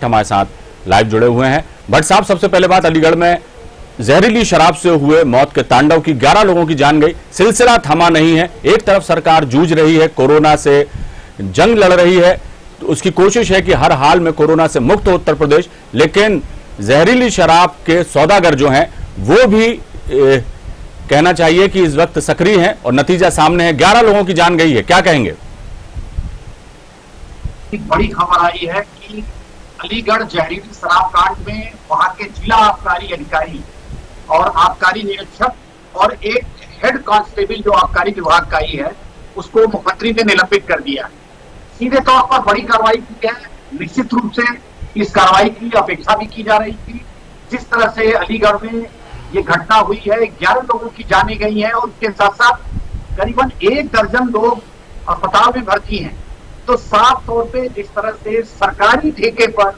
हमारे साथ लाइव जुड़े हुए हैं। भट्ट साहब, सबसे पहले बात, अलीगढ़ में जहरीली शराब से हुए मौत के तांडव की 11 लोगों की जान गई, सिलसिला थमा नहीं है। एक तरफ सरकार जूझ रही है, कोरोना से जंग लड़ रही है, तो उसकी कोशिश है कि हर हाल में कोरोना से मुक्त हो उत्तर प्रदेश, लेकिन जहरीली शराब के सौदागर जो हैं वो भी कहना चाहिए कि इस वक्त सक्रिय हैं और नतीजा सामने है, 11 लोगों की जान गई है। क्या कहेंगे? एक बड़ी खबर आई है कि अलीगढ़ जहरीली शराब कांड में वहां के जिला आबकारी अधिकारी और आबकारी निरीक्षक और एक हेड कांस्टेबल जो आबकारी विभाग का ही है, उसको मुख्यमंत्री ने निलंबित कर दिया। सीधे तौर पर बड़ी कार्रवाई की है। निश्चित रूप से इस कार्रवाई की अपेक्षा भी की जा रही थी। जिस तरह से अलीगढ़ में ये घटना हुई है, 11 लोगों की जानें गई हैं और उसके साथ साथ करीबन 1 दर्जन लोग अस्पताल में भर्ती हैं। तो साफ तौर पे जिस तरह से सरकारी ठेके पर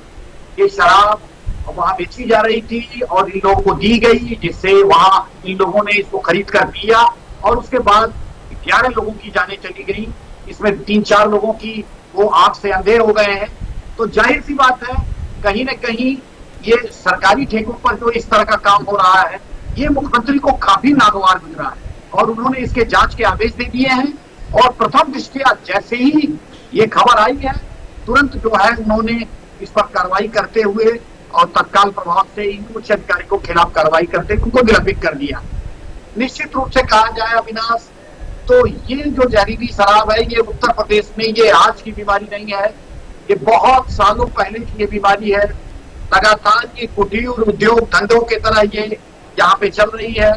ये शराब वहां बेची जा रही थी और इन लोगों को दी गई, जिससे वहां इन लोगों ने इसको खरीद कर पिया और उसके बाद 11 लोगों की जानें चली गई। इसमें 3-4 लोगों की वो आंख से अंधे हो गए हैं। तो जाहिर सी बात है, कहीं न कहीं ये सरकारी ठेकों पर जो इस तरह का काम हो रहा है, ये मुख्यमंत्री को काफी नागवार गुजरा है और उन्होंने इसके जांच के आदेश दे दिए हैं। और प्रथम दृष्टया जैसे ही ये खबर आई है, तुरंत जो है उन्होंने इस पर कार्रवाई करते हुए और तत्काल प्रभाव से इन उच्च अधिकारी को खिलाफ कार्रवाई करते हुए उनको निलंबित कर दिया। निश्चित रूप से कहा जाए अविनाश, तो ये जो जहरीली शराब है, ये उत्तर प्रदेश में ये आज की बीमारी नहीं है, ये बहुत सालों पहले की ये बीमारी है। लगातार ये कुटीर उद्योग धंधों के तरह ये यहाँ पे चल रही है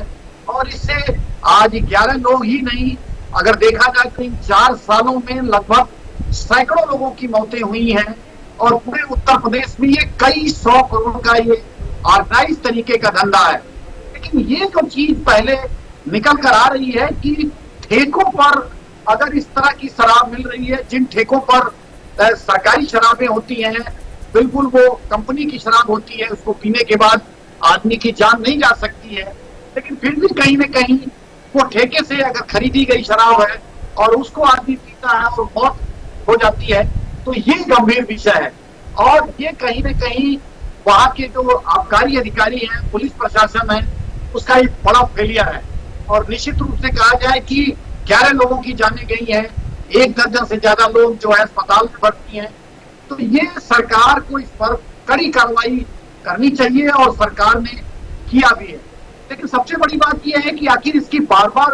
और इससे आज 11 लोग ही नहीं, अगर देखा जाए तो इन 4 सालों में लगभग सैकड़ों लोगों की मौतें हुई हैं और पूरे उत्तर प्रदेश में ये कई 100 करोड़ का ये ऑर्गेनाइज तरीके का धंधा है। लेकिन ये जो चीज पहले निकल कर आ रही है कि ठेकों पर अगर इस तरह की शराब मिल रही है, जिन ठेकों पर सरकारी शराबें होती हैं, बिल्कुल वो कंपनी की शराब होती है, उसको पीने के बाद आदमी की जान नहीं जा सकती है, लेकिन फिर भी कहीं न कहीं वो ठेके से अगर खरीदी गई शराब है और उसको आदमी पीता है और मौत हो जाती है, तो ये गंभीर विषय है। और ये कहीं न कहीं वहां के जो आबकारी अधिकारी हैं, पुलिस प्रशासन है, उसका एक बड़ा फेलियर है। और निश्चित रूप से कहा जाए कि 11 लोगों की जानें गई हैं, 1 दर्जन से ज्यादा लोग जो है अस्पताल में भर्ती हैं। तो ये सरकार को इस पर कड़ी कार्रवाई करनी चाहिए और सरकार ने किया भी है। लेकिन सबसे बड़ी बात यह है कि आखिर इसकी बार बार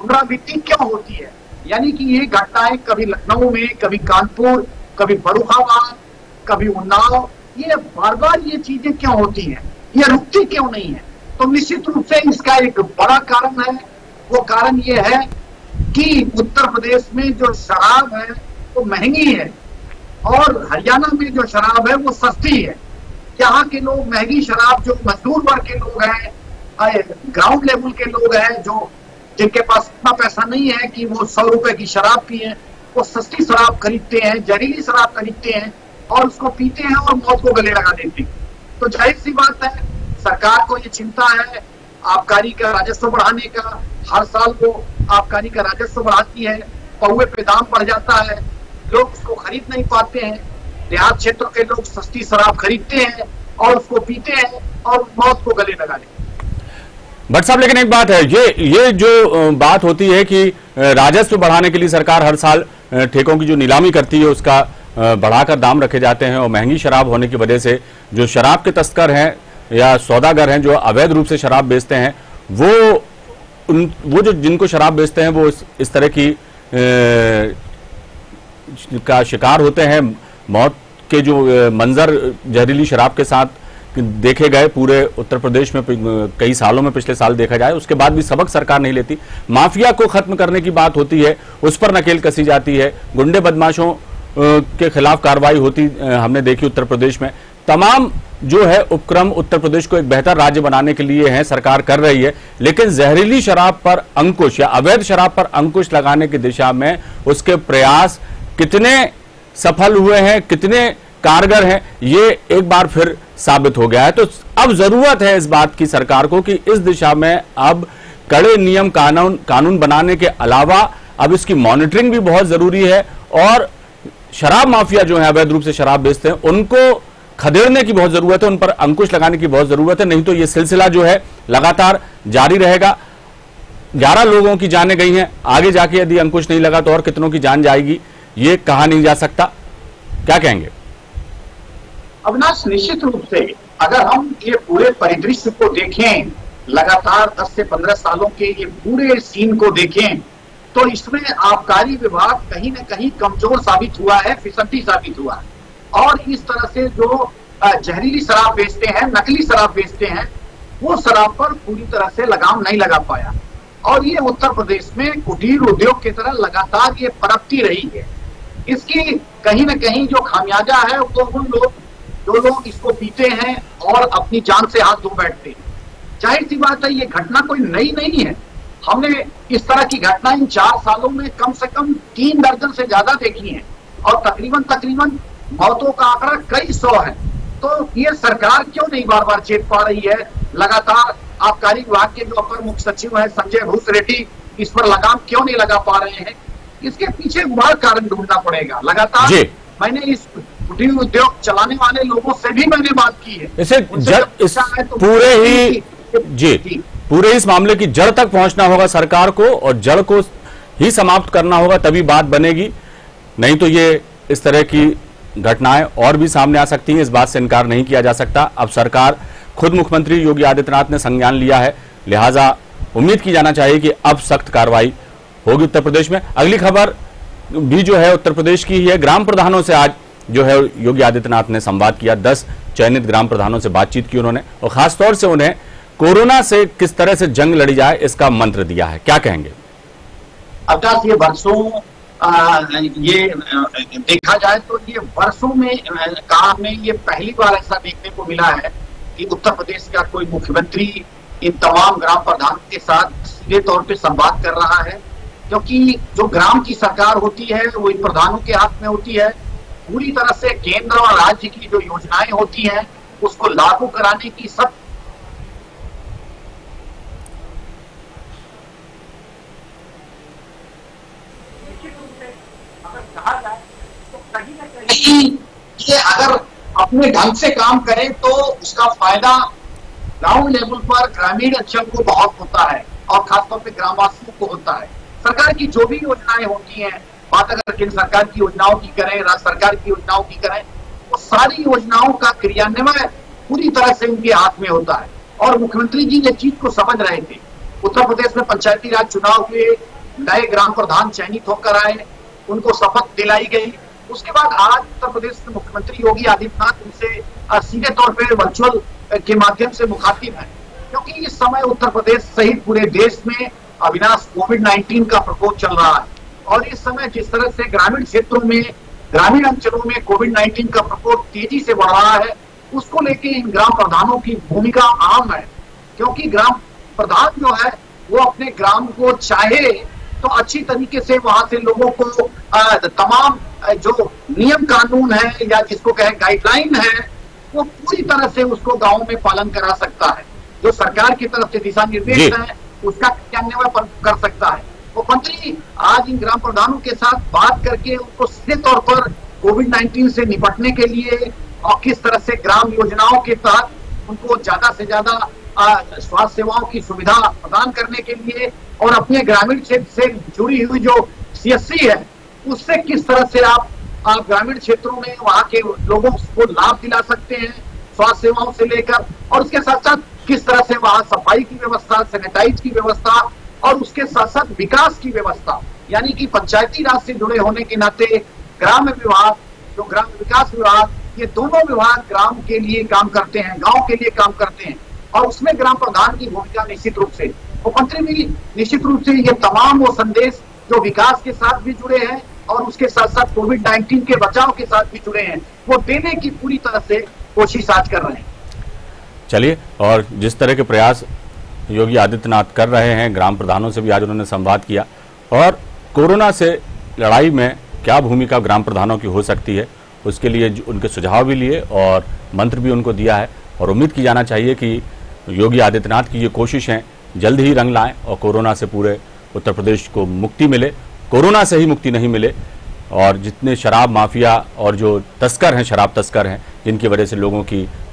पुनरावृत्ति क्यों होती है? यानी कि ये घटनाएं कभी लखनऊ में, कभी कानपुर, कभी फर्रुखाबाद, कभी उन्नाव, ये बार बार ये चीजें क्यों होती हैं? ये रुकती क्यों नहीं है? तो निश्चित रूप से इसका एक बड़ा कारण है। वो कारण ये है कि उत्तर प्रदेश में जो शराब है वो महंगी है और हरियाणा में जो शराब है वो सस्ती है। यहाँ के लोग महंगी शराब, जो मजदूर वर्ग के लोग हैं, ग्राउंड लेवल के लोग हैं, जो जिनके पास इतना पैसा नहीं है कि वो 100 रुपए की शराब पिए, वो सस्ती शराब खरीदते हैं, जहरीली शराब खरीदते हैं और उसको पीते हैं और मौत को गले लगा देते हैं। तो जाहिर सी बात है, सरकार को ये चिंता है आबकारी का राजस्व बढ़ाने का। हर साल वो आबकारी का राजस्व बढ़ाती है, पौवे पे दाम बढ़ जाता है, लोग उसको खरीद नहीं पाते हैं। देहात क्षेत्रों के लोग सस्ती शराब खरीदते हैं और उसको पीते हैं और मौत को गले लगा लेते हैं। भट्ट साहब, लेकिन एक बात है, ये जो बात होती है कि राजस्व बढ़ाने के लिए सरकार हर साल ठेकों की जो नीलामी करती है उसका बढ़ाकर दाम रखे जाते हैं और महंगी शराब होने की वजह से जो शराब के तस्कर हैं या सौदागर हैं जो अवैध रूप से शराब बेचते हैं, वो जो जिनको शराब बेचते हैं वो इस तरह की का शिकार होते हैं। मौत के जो मंजर जहरीली शराब के साथ देखे गए पूरे उत्तर प्रदेश में कई सालों में, पिछले साल देखा जाए, उसके बाद भी सबक सरकार नहीं लेती। माफिया को खत्म करने की बात होती है, उस पर नकेल कसी जाती है, गुंडे बदमाशों के खिलाफ कार्रवाई होती हमने देखी उत्तर प्रदेश में। तमाम जो है उपक्रम उत्तर प्रदेश को एक बेहतर राज्य बनाने के लिए है, सरकार कर रही है, लेकिन जहरीली शराब पर अंकुश या अवैध शराब पर अंकुश लगाने की दिशा में उसके प्रयास कितने सफल हुए हैं, कितने कारगर हैं, ये एक बार फिर साबित हो गया है। तो अब जरूरत है इस बात की सरकार को कि इस दिशा में अब कड़े नियम कानून बनाने के अलावा अब इसकी मॉनिटरिंग भी बहुत जरूरी है और शराब माफिया जो है अवैध रूप से शराब बेचते हैं उनको खदेड़ने की बहुत जरूरत है, उन पर अंकुश लगाने की बहुत जरूरत है, नहीं तो ये सिलसिला जो है लगातार जारी रहेगा। 11 लोगों की जानें गई हैं, आगे जाके यदि अंकुश नहीं लगा तो और कितनों की जान जाएगी, ये कहा नहीं जा सकता। क्या कहेंगे अविनाश? निश्चित रूप से अगर हम ये पूरे परिदृश्य को देखें, लगातार 10 से 15 सालों के ये पूरे सीन को देखें, तो इसमें आबकारी विभाग कहीं न कहीं कमजोर साबित हुआ है, फिसड्डी साबित हुआ है। और इस तरह से जो जहरीली शराब बेचते हैं, नकली शराब बेचते हैं, वो शराब पर पूरी तरह से लगाम नहीं लगा पाया। और ये उत्तर प्रदेश में कुटीर उद्योग की तरह लगातार ये पनपती रही है। इसकी कहीं न कहीं जो खामियाजा है वो उन लोग जो लोग इसको पीते हैं और अपनी जान से हाथ धो बैठते हैं। जाहिर सी बात है, ये घटना कोई नई नहीं है। हमने इस तरह की घटना इन 4 सालों में कम से कम 3 दर्जन से ज्यादा देखी है और तकरीबन मौतों का आंकड़ा कई सौ है। तो ये सरकार क्यों नहीं बार बार चेत पा रही है? लगातार आबकारी विभाग के जो अपर मुख्य सचिव है संजय भूस रेड्डी, इस पर लगाम क्यों नहीं लगा पा रहे हैं? इसके पीछे बड़ा कारण ढूंढना पड़ेगा। लगातार मैंने इस कुटीर उद्योग चलाने वाले लोगों से भी मैंने बात की है। पूरे इस मामले की जड़ तक पहुंचना होगा सरकार को, और जड़ को ही समाप्त करना होगा, तभी बात बनेगी। नहीं तो ये इस तरह की घटनाएं और भी सामने आ सकती हैं, इस बात से इनकार नहीं किया जा सकता। अब सरकार, खुद मुख्यमंत्री योगी आदित्यनाथ ने संज्ञान लिया है, लिहाजा उम्मीद की जाना चाहिए कि अब सख्त कार्रवाई होगी उत्तर प्रदेश में। अगली खबर भी जो है उत्तर प्रदेश की ही है। ग्राम प्रधानों से आज जो है योगी आदित्यनाथ ने संवाद किया। 10 चयनित ग्राम प्रधानों से बातचीत की उन्होंने, और खासतौर से उन्हें कोरोना से किस तरह से जंग लड़ी जाए इसका मंत्र दिया है। क्या कहेंगे? अवकाश, ये वर्षों ये देखा जाए तो ये वर्षों में काम में ये पहली बार ऐसा देखने को मिला है कि उत्तर प्रदेश का कोई मुख्यमंत्री इन तमाम ग्राम प्रधानों के साथ सीधे तौर पे संवाद कर रहा है। क्योंकि जो ग्राम की सरकार होती है वो इन प्रधानों के हाथ में होती है। पूरी तरह से केंद्र और राज्य की जो योजनाएं होती हैं उसको लागू कराने की सब कहा जाए तो कहीं न कहीं ये अगर अपने ढंग से काम करें तो उसका फायदा ग्राउंड लेवल पर ग्रामीण अंचल को बहुत होता है और खासतौर पे ग्रामवासियों को होता है। सरकार की जो भी योजनाएं होती हैं, बात अगर केंद्र सरकार की योजनाओं की करें, राज्य सरकार की योजनाओं की करें, वो सारी योजनाओं का क्रियान्वयन पूरी तरह से उनके हाथ में होता है। और मुख्यमंत्री जी ये चीज को समझ रहे थे। उत्तर प्रदेश में पंचायती राज चुनाव हुए, नए ग्राम प्रधान चयनित होकर आए, उनको शपथ दिलाई गई। उसके बाद आज उत्तर प्रदेश के मुख्यमंत्री योगी आदित्यनाथ उनसे सीधे तौर पर वर्चुअल के माध्यम से मुखातिब है। क्योंकि इस समय उत्तर प्रदेश सहित पूरे देश में अविनाश कोविड-19 का प्रकोप चल रहा है। और इस समय जिस तरह से ग्रामीण क्षेत्रों में, ग्रामीण अंचलों में कोविड-19 का प्रकोप तेजी से बढ़ रहा है, उसको लेके इन ग्राम प्रधानों की भूमिका अहम है। क्योंकि ग्राम प्रधान जो है वो अपने ग्राम को चाहे तो अच्छी तरीके से वहां से लोगों को तमाम जो नियम कानून है या जिसको कहे गाइडलाइन है, वो पूरी तरह से उसको गांव में पालन करा सकता है। जो सरकार की तरफ से दिशा निर्देश है उसका क्रियान्वयन कर सकता है। वो मंत्री आज इन ग्राम प्रधानों के साथ बात करके उनको सीधे तौर पर कोविड-19 से निपटने के लिए और किस तरह से ग्राम योजनाओं के तहत उनको ज्यादा से ज्यादा स्वास्थ्य सेवाओं की सुविधा प्रदान करने के लिए और अपने ग्रामीण क्षेत्र से जुड़ी हुई जो CSC है उससे किस तरह से आप ग्रामीण क्षेत्रों में वहां के लोगों को लाभ दिला सकते हैं स्वास्थ्य सेवाओं से लेकर, और उसके साथ साथ किस तरह से वहां सफाई की व्यवस्था, सैनिटाइज की व्यवस्था और उसके साथ साथ विकास की व्यवस्था, यानी कि पंचायती राज से जुड़े होने के नाते ग्राम विभाग, जो ग्राम विकास विभाग, ये दोनों विभाग ग्राम के लिए काम करते हैं, गांव के लिए काम करते हैं। और उसमें ग्राम प्रधान की भूमिका निश्चित रूप से, मुख्यमंत्री भी निश्चित रूप से ये तमाम वो संदेश जो विकास के साथ भी जुड़े हैं और उसके साथ साथ कोविड-19 के बचाव के साथ भी जुड़े हैं, वो देने की पूरी तरह से कोशिश आज कर रहे हैं। चलिए, और जिस तरह के प्रयास योगी आदित्यनाथ कर रहे हैं, ग्राम प्रधानों से भी आज उन्होंने संवाद किया, और कोरोना से लड़ाई में क्या भूमिका ग्राम प्रधानों की हो सकती है उसके लिए उनके सुझाव भी लिए और मंत्र भी उनको दिया है। और उम्मीद की जाना चाहिए कि योगी आदित्यनाथ की ये कोशिशें जल्द ही रंग लाएं और कोरोना से पूरे उत्तर प्रदेश को मुक्ति मिले। कोरोना से ही मुक्ति नहीं मिले, और जितने शराब माफिया और जो तस्कर हैं, शराब तस्कर हैं, जिनकी वजह से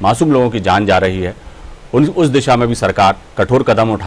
मासूम लोगों की जान जा रही है, उस दिशा में भी सरकार कठोर कदम उठा